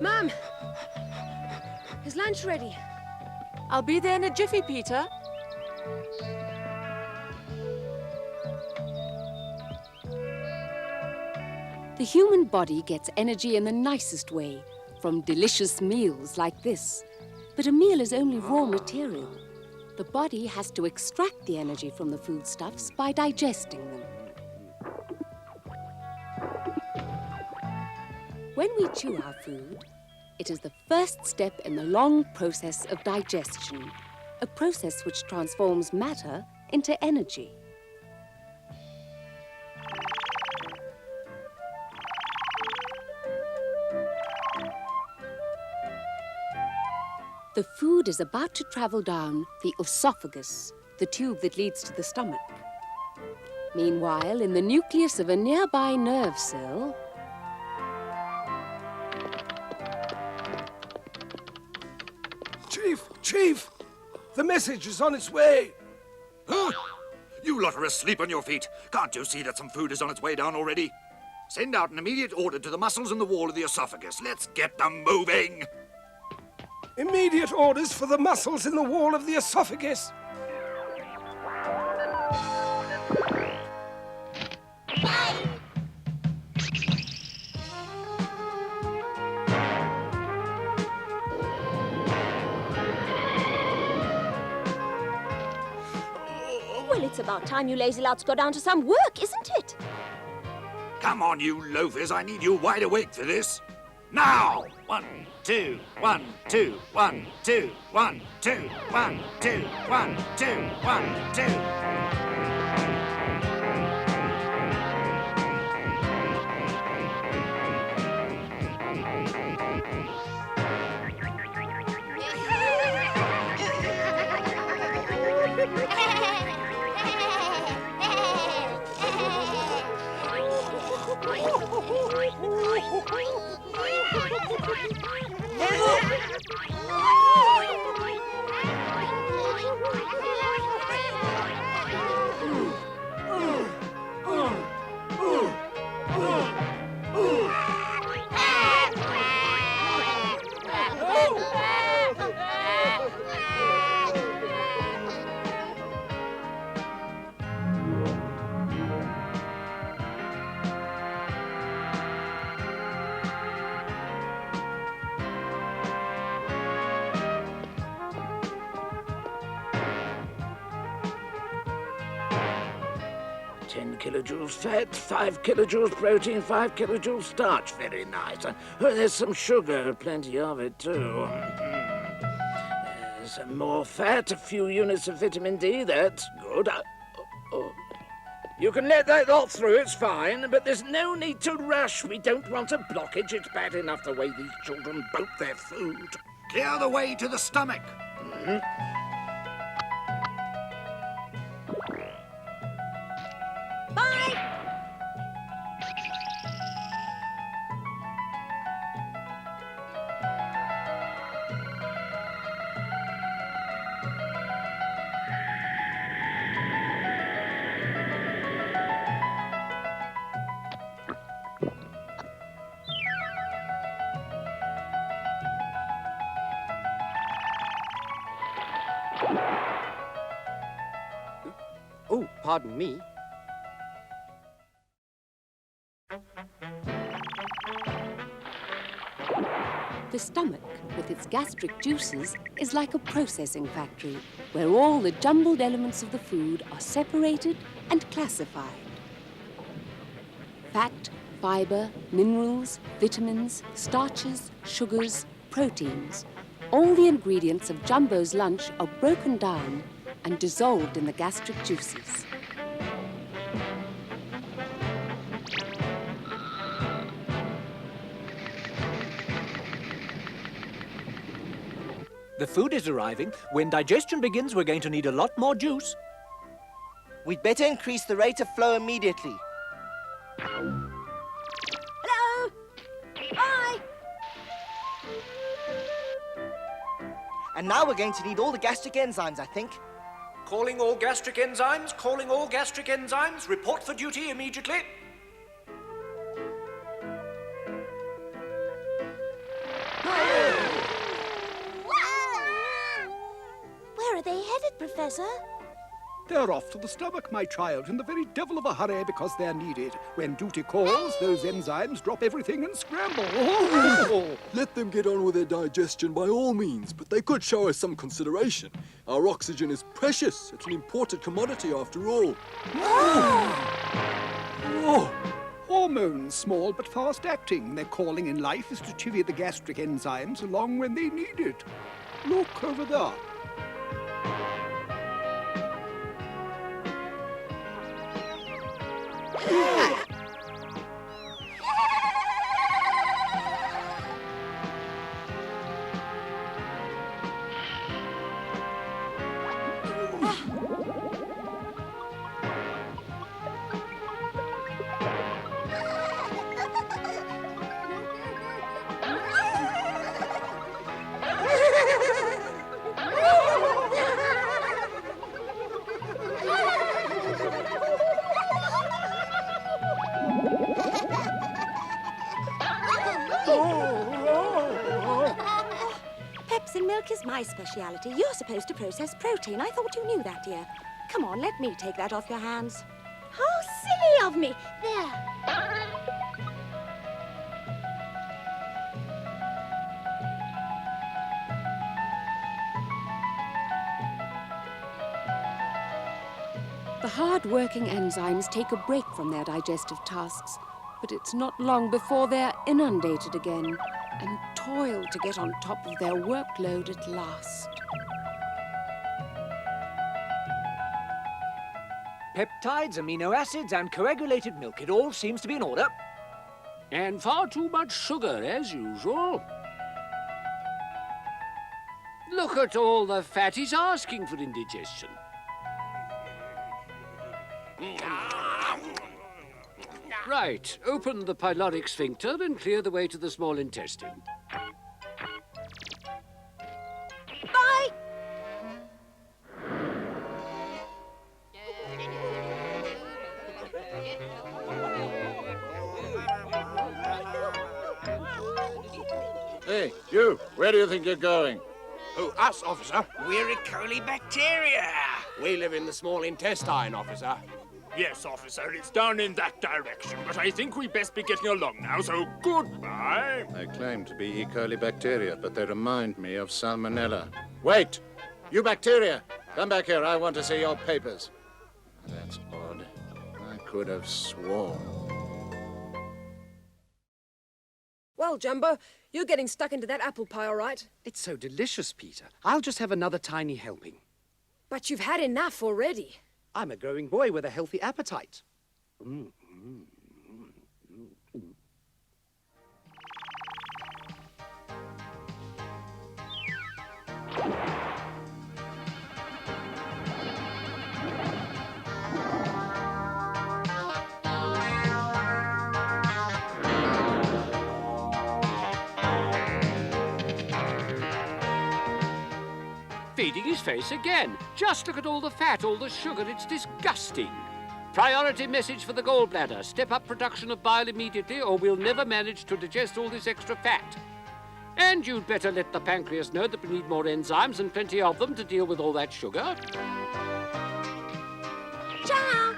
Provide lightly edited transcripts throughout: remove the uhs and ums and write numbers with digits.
Ma'am! Is lunch ready? I'll be there in a jiffy, Peter. The human body gets energy in the nicest way, from delicious meals like this. But a meal is only raw material. The body has to extract the energy from the foodstuffs by digesting them. When we chew our food, it is the first step in the long process of digestion, a process which transforms matter into energy. The food is about to travel down the esophagus, the tube that leads to the stomach. Meanwhile, in the nucleus of a nearby nerve cell, Chief! The message is on its way! Huh? You lot are asleep on your feet. Can't you see that some food is on its way down already? Send out an immediate order to the muscles in the wall of the esophagus. Let's get them moving! Immediate orders for the muscles in the wall of the esophagus. Well, it's about time you lazy louts got down to some work, isn't it? Come on, you loafers. I need you wide awake for this. Now! 1, 2, 1, 2, 1, 2, 1, 2, 1, 2, 1, 2, 1, 2. Kilojoules fat, 5 kilojoules protein, 5 kilojoules starch. Very nice. There's some sugar, plenty of it too. Some more fat, a few units of vitamin D. That's good. You can let that lot through, it's fine, but there's no need to rush. We don't want a blockage. It's bad enough the way these children boat their food. Clear the way to the stomach. Oh, pardon me. the stomach, with its gastric juices, is like a processing factory where all the jumbled elements of the food are separated and classified. Fat, fiber, minerals, vitamins, starches, sugars, proteins. All the ingredients of Jumbo's lunch are broken down and dissolved in the gastric juices. The food is arriving. When digestion begins, we're going to need a lot more juice. We'd better increase the rate of flow immediately. Hello? Hi! And now we're going to need all the gastric enzymes, I think. Calling all gastric enzymes, calling all gastric enzymes. Report for duty immediately. they headed, Professor? They're off to the stomach, my child, in the very devil of a hurry because they're needed. When duty calls, those enzymes drop everything and scramble. Let them get on with their digestion by all means, but they could show us some consideration. Our oxygen is precious. It's an imported commodity after all. Hormones, small but fast-acting. Their calling in life is to chivvy the gastric enzymes along when they need it. Look over there. Pepsin milk is my speciality. You're supposed to process protein. I thought you knew that, dear. Come on, let me take that off your hands. How silly of me! There. The hard-working enzymes take a break from their digestive tasks, but it's not long before they're inundated again and toil to get on top of their workload at last. Peptides, amino acids, and coagulated milk. It all seems to be in order. And far too much sugar, as usual. Look at all the fat he's asking for indigestion. Right, open the pyloric sphincter and clear the way to the small intestine. Bye! Hey, you, where do you think you're going? Oh, us, officer. We're E. coli bacteria. We live in the small intestine, officer. Yes, officer, it's down in that direction, but I think we best be getting along now, so goodbye. They claim to be E. coli bacteria, but they remind me of salmonella. Wait! You bacteria! Come back here, I want to see your papers. That's odd. I could have sworn. Well, Jumbo, you're getting stuck into that apple pie, all right? It's so delicious, Peter. I'll just have another tiny helping. But you've had enough already. I'm a growing boy with a healthy appetite. Feeding his face again. Just look at all the fat, all the sugar. It's disgusting. Priority message for the gallbladder. Step up production of bile immediately or we'll never manage to digest all this extra fat. And you'd better let the pancreas know that we need more enzymes and plenty of them to deal with all that sugar. Ciao!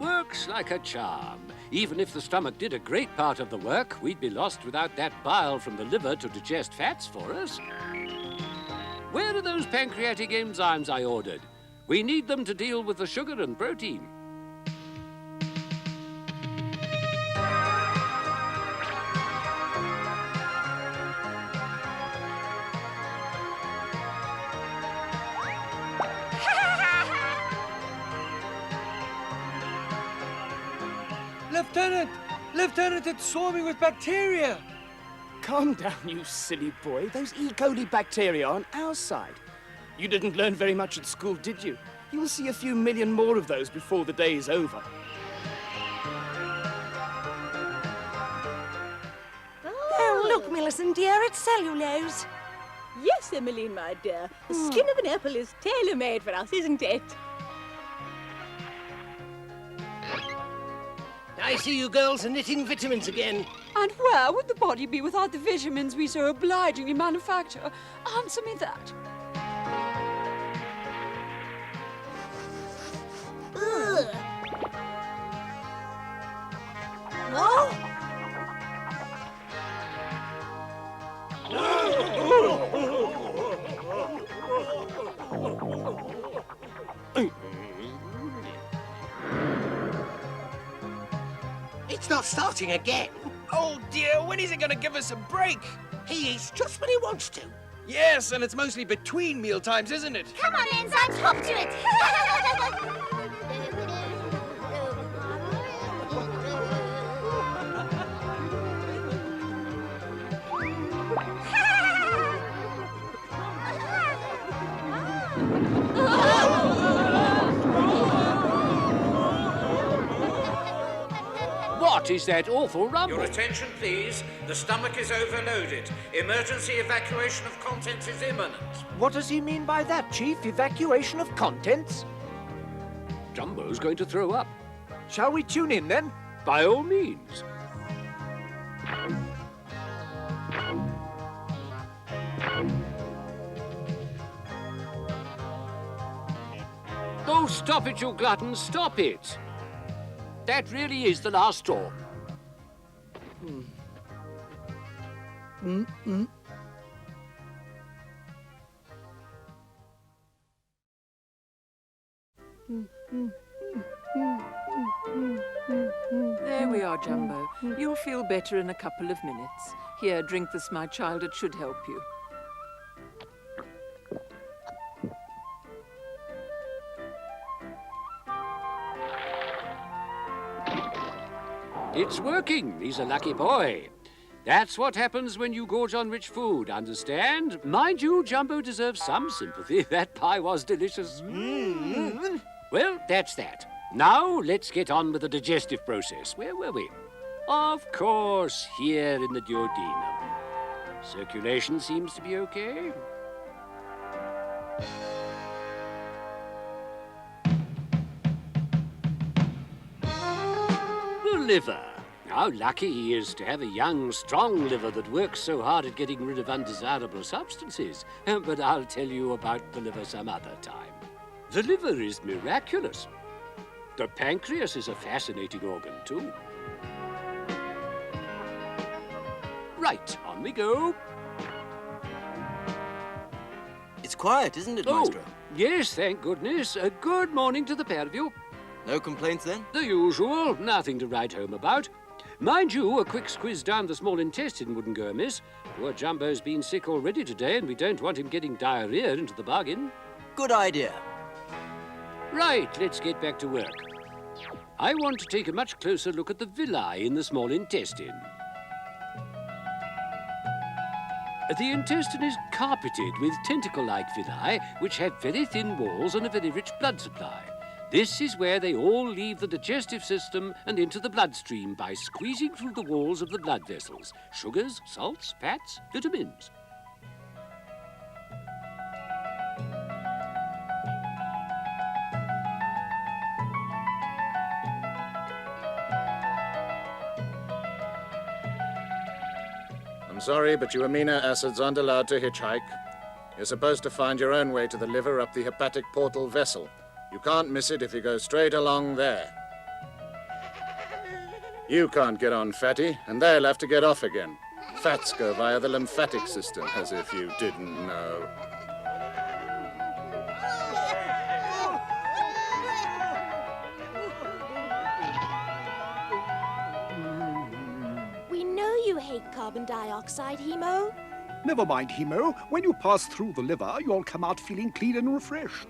Works like a charm. Even if the stomach did a great part of the work, we'd be lost without that bile from the liver to digest fats for us. Where are those pancreatic enzymes I ordered? We need them to deal with the sugar and protein. Lieutenant! Lieutenant, it's swarming with bacteria! Calm down, you silly boy. Those E. coli bacteria are on our side. You didn't learn very much at school, did you? You'll see a few million more of those before the day is over. Millicent, dear. It's cellulose. Yes, Emmeline, my dear. The skin of an apple is tailor-made for us, isn't it? I see you girls are knitting vitamins again. And where would the body be without the vitamins we so obligingly manufacture? Answer me that. It's not starting again. Oh dear, when is he going to give us a break? He eats just when he wants to. Yes, and it's mostly between meal times, isn't it? Come on, enzymes, hop to it! What is that awful rumble? Your attention, please. The stomach is overloaded. Emergency evacuation of contents is imminent. What does he mean by that, Chief? Evacuation of contents? Jumbo's going to throw up. Shall we tune in, then? By all means. Oh, stop it, you glutton, stop it! That really is the last straw. There we are, Jumbo. You'll feel better in a couple of minutes. Here, drink this, my child. It should help you. It's working. He's a lucky boy. That's what happens when you gorge on rich food, understand? Mind you, Jumbo deserves some sympathy. That pie was delicious. Well, that's that. Now, let's get on with the digestive process. Where were we? Of course, here in the duodenum. Circulation seems to be okay. The liver. How lucky he is to have a young, strong liver that works so hard at getting rid of undesirable substances. But I'll tell you about the liver some other time. The liver is miraculous. The pancreas is a fascinating organ, too. Right, on we go. It's quiet, isn't it, Maestro? Yes, thank goodness. Good morning to the pair of you. No complaints, then? The usual. Nothing to write home about. Mind you, a quick squiz down the small intestine wouldn't go amiss. Poor Jumbo's been sick already today, and we don't want him getting diarrhea into the bargain. Good idea. Right, let's get back to work. I want to take a much closer look at the villi in the small intestine. The intestine is carpeted with tentacle-like villi, which have very thin walls and a very rich blood supply. This is where they all leave the digestive system and into the bloodstream by squeezing through the walls of the blood vessels. Sugars, salts, fats, vitamins. I'm sorry, but you amino acids aren't allowed to hitchhike. You're supposed to find your own way to the liver up the hepatic portal vessel. You can't miss it if you go straight along there. You can't get on, fatty, and they'll have to get off again. Fats go via the lymphatic system, as if you didn't know. We know you hate carbon dioxide, Hemo. Never mind, Hemo. When you pass through the liver, you'll come out feeling clean and refreshed.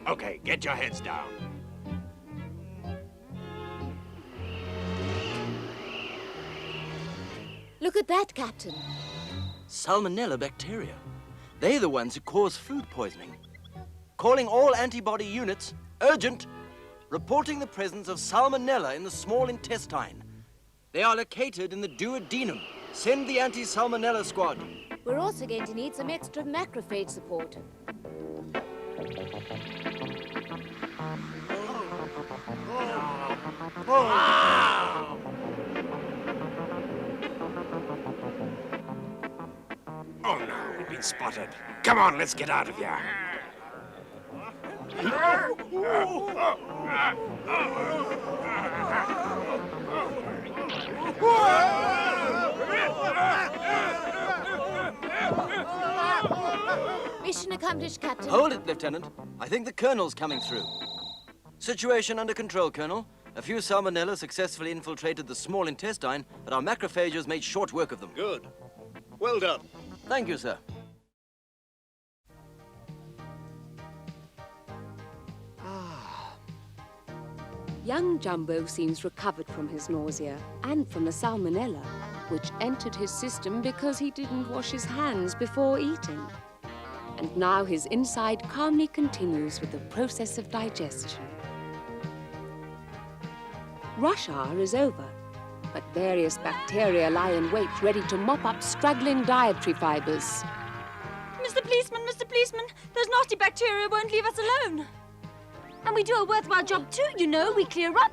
Okay, get your heads down. Look at that, Captain. Salmonella bacteria. They're the ones who cause food poisoning. Calling all antibody units. Urgent. Reporting the presence of salmonella in the small intestine. They are located in the duodenum. Send the anti-salmonella squad. We're also going to need some extra macrophage support. Oh no, we've been spotted. Come on, let's get out of here. Mission accomplished, Captain. Hold it, Lieutenant. I think the Colonel's coming through. Situation under control, Colonel. A few salmonella successfully infiltrated the small intestine, but our macrophages made short work of them. Good. Well done. Thank you, sir. Young Jumbo seems recovered from his nausea and from the salmonella, which entered his system because he didn't wash his hands before eating. And now his inside calmly continues with the process of digestion. Rush hour is over, but various bacteria lie in wait ready to mop up struggling dietary fibers. Mr. Policeman, those nasty bacteria won't leave us alone. And we do a worthwhile job too, you know. We clear up.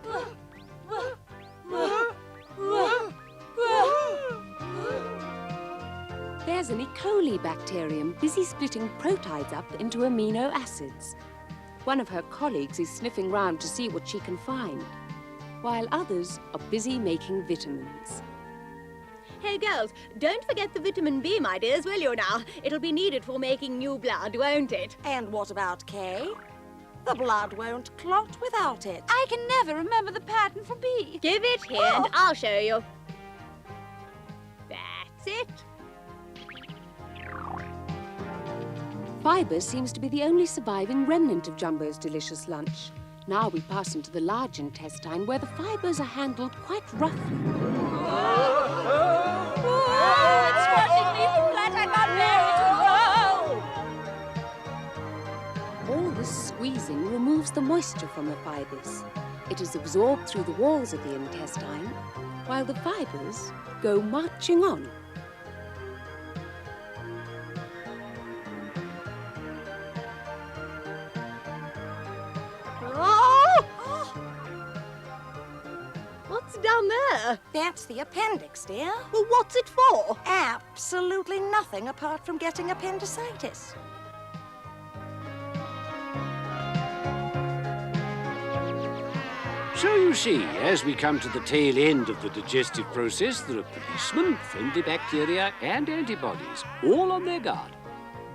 There's an E. coli bacterium busy splitting proteids up into amino acids. One of her colleagues is sniffing round to see what she can find, while others are busy making vitamins. Hey, girls, don't forget the vitamin B, my dears, will you now? It'll be needed for making new blood, won't it? And what about K? The blood won't clot without it. I can never remember the pattern for B. Give it here and I'll show you. That's it. Fibre seems to be the only surviving remnant of Jumbo's delicious lunch. Now we pass into the large intestine, where the fibres are handled quite roughly. It's crushing me flat. I can't bear it. All this squeezing removes the moisture from the fibres. It is absorbed through the walls of the intestine, while the fibres go marching on. What's down there? That's the appendix, dear. Well, what's it for? Absolutely nothing apart from getting appendicitis. So you see, as we come to the tail end of the digestive process, there are policemen, friendly bacteria, and antibodies, all on their guard.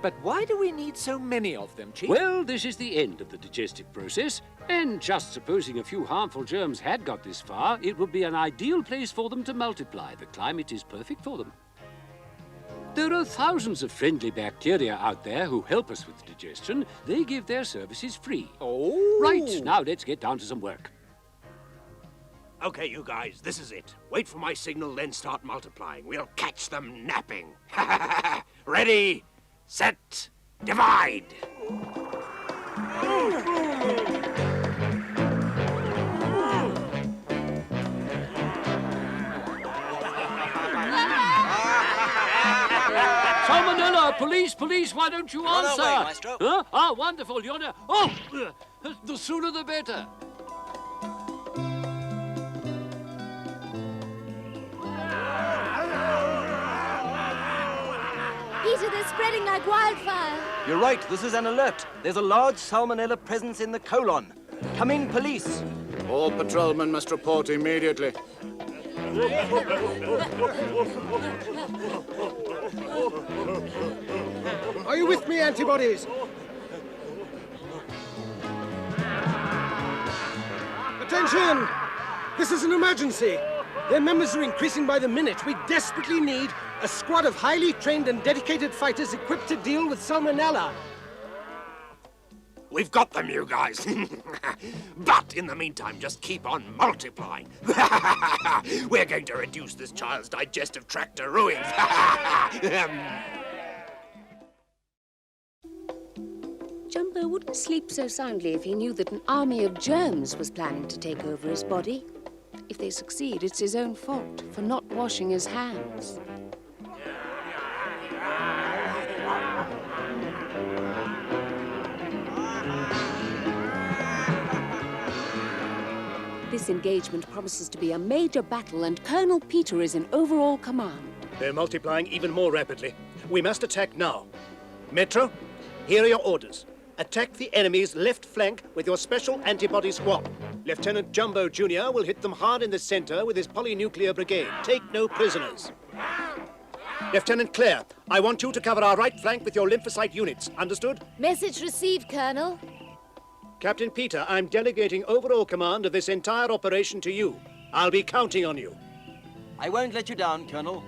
But why do we need so many of them, Chief? Well, this is the end of the digestive process, and just supposing a few harmful germs had got this far, it would be an ideal place for them to multiply. The climate is perfect for them. There are thousands of friendly bacteria out there who help us with digestion. They give their services free. Oh! Right, now let's get down to some work. Okay, you guys, this is it. Wait for my signal, then start multiplying. We'll catch them napping. Ready, set, divide! Salmonella! Police, why don't you On our answer? way, Maestro. Huh? Ah, wonderful, you're there. Oh! The sooner the better. Peter, they're spreading like wildfire. You're right, this is an alert. There's a large salmonella presence in the colon. Come in, police. All patrolmen must report immediately. Are you with me, antibodies? Attention! This is an emergency. Their members are increasing by the minute. We desperately need a squad of highly trained and dedicated fighters equipped to deal with salmonella. We've got them, you guys. But in the meantime, just keep on multiplying. We're going to reduce this child's digestive tract to ruins. Jumbo wouldn't sleep so soundly if he knew that an army of germs was planning to take over his body. If they succeed, it's his own fault for not washing his hands. This engagement promises to be a major battle, and Colonel Peter is in overall command. They're multiplying even more rapidly. We must attack now. Maestro, here are your orders. Attack the enemy's left flank with your special antibody squad. Lieutenant Jumbo Jr. will hit them hard in the center with his polynuclear brigade. Take no prisoners. Lieutenant Clare, I want you to cover our right flank with your lymphocyte units. Understood? Message received, Colonel. Captain Peter, I'm delegating overall command of this entire operation to you. I'll be counting on you. I won't let you down, Colonel.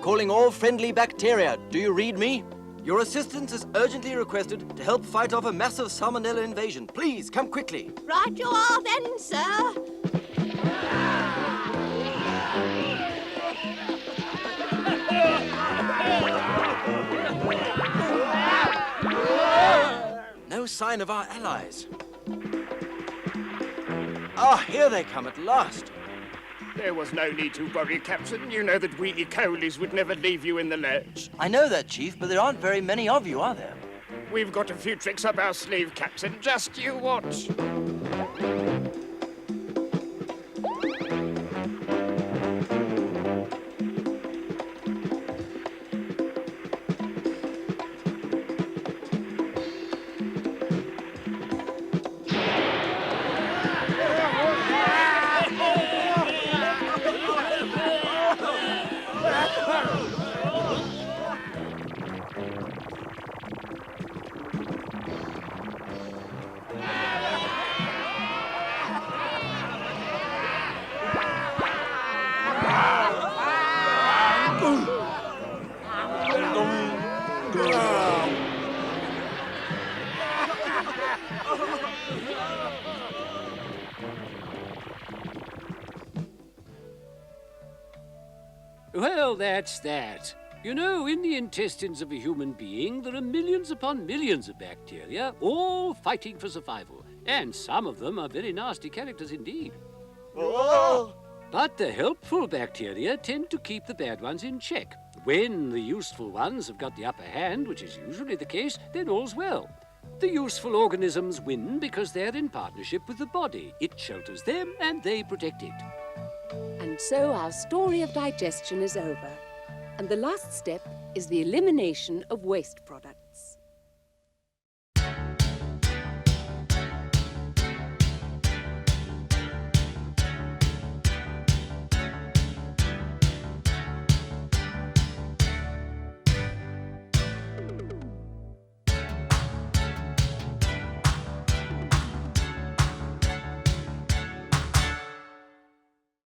Calling all friendly bacteria. Do you read me? Your assistance is urgently requested to help fight off a massive salmonella invasion. Please, come quickly. Right you are then, sir. No sign of our allies. Ah, here they come at last. There was no need to worry, Captain. You know that we E. colis would never leave you in the lurch. I know that, Chief, but there aren't very many of you, are there? We've got a few tricks up our sleeve, Captain. Just you watch. Well, that's that. You know, in the intestines of a human being, there are millions upon millions of bacteria, all fighting for survival. And some of them are very nasty characters indeed. Whoa! But the helpful bacteria tend to keep the bad ones in check. When the useful ones have got the upper hand, which is usually the case, then all's well. The useful organisms win because they're in partnership with the body. It shelters them and they protect it. And so our story of digestion is over. And the last step is the elimination of waste products.